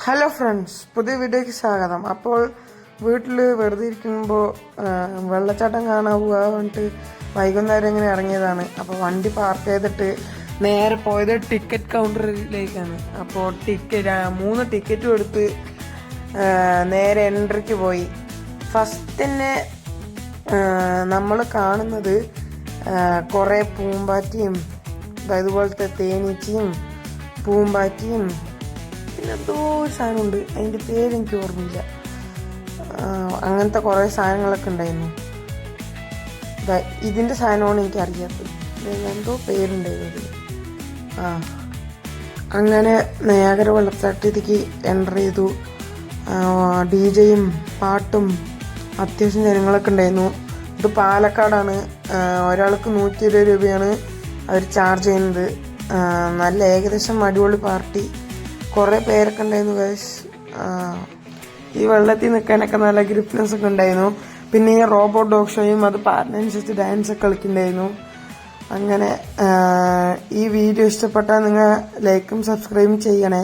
Hello friends, പുതിയ വീഡിയോയ്ക്ക് സ്വാഗതം. അപ്പോൾ വീട്ടിൽ വെറുതെ ഇരിക്കുമ്പോൾ വെള്ളച്ചാട്ടം കാണാൻ പോകാൻ വേണ്ടിയിട്ട് വൈകുന്നേരം ഇങ്ങനെ ഇറങ്ങിയതാണ്. അപ്പോൾ വണ്ടി പാർക്ക് ചെയ്തിട്ട് നേരെ പോയത് ടിക്കറ്റ് കൗണ്ടറിലേക്കാണ്. അപ്പോൾ 3 ടിക്കറ്റും എടുത്ത് നേരെ എൻട്രിക്ക് പോയി. ഫസ്റ്റ് തന്നെ നമ്മൾ കാണുന്നത് കുറേ പൂമ്പാറ്റിയും അതുപോലത്തെ തേനീച്ചയും പൂമ്പാറ്റിയും പിന്നെ എന്തോ ഒരു സാധനമുണ്ട്, അതിൻ്റെ പേരെനിക്ക് ഓർമ്മയില്ല. അങ്ങനത്തെ കുറേ സാധനങ്ങളൊക്കെ ഉണ്ടായിരുന്നു. ഇതിൻ്റെ സാധനമാണ് എനിക്ക് അറിയാത്തത്, എന്തോ പേരുണ്ടായിരുന്നു. അങ്ങനെ നയാഗര വെള്ളച്ചാട്ടത്തിലേക്ക് എൻ്റർ ചെയ്തു. DJ-യും പാട്ടും അത്യാവശ്യം ജനങ്ങളൊക്കെ ഉണ്ടായിരുന്നു. ഇത് പാലക്കാടാണ്. ഒരാൾക്ക് 120 രൂപയാണ് അവർ ചാർജ് ചെയ്യുന്നത്. നല്ല ഏകദേശം അടിപൊളി പാർട്ടി, കുറേ പേരൊക്കെ ഉണ്ടായിരുന്നു ഗൈസ്. ഈ വെള്ളത്തിൽ നിൽക്കാനൊക്കെ നല്ല ഗ്രിപ്നെസ് ഒക്കെ ഉണ്ടായിരുന്നു. പിന്നെ ഈ റോബോട്ട് ഡോഗ് ഷോയും അത് പാട്ടിനനുസരിച്ച് ഡാൻസ് ഒക്കെ കളിക്കുന്നുണ്ടായിരുന്നു. അങ്ങനെ ഈ വീഡിയോ ഇഷ്ടപ്പെട്ടാൽ നിങ്ങൾ ലൈക്കും സബ്സ്ക്രൈബും ചെയ്യണേ.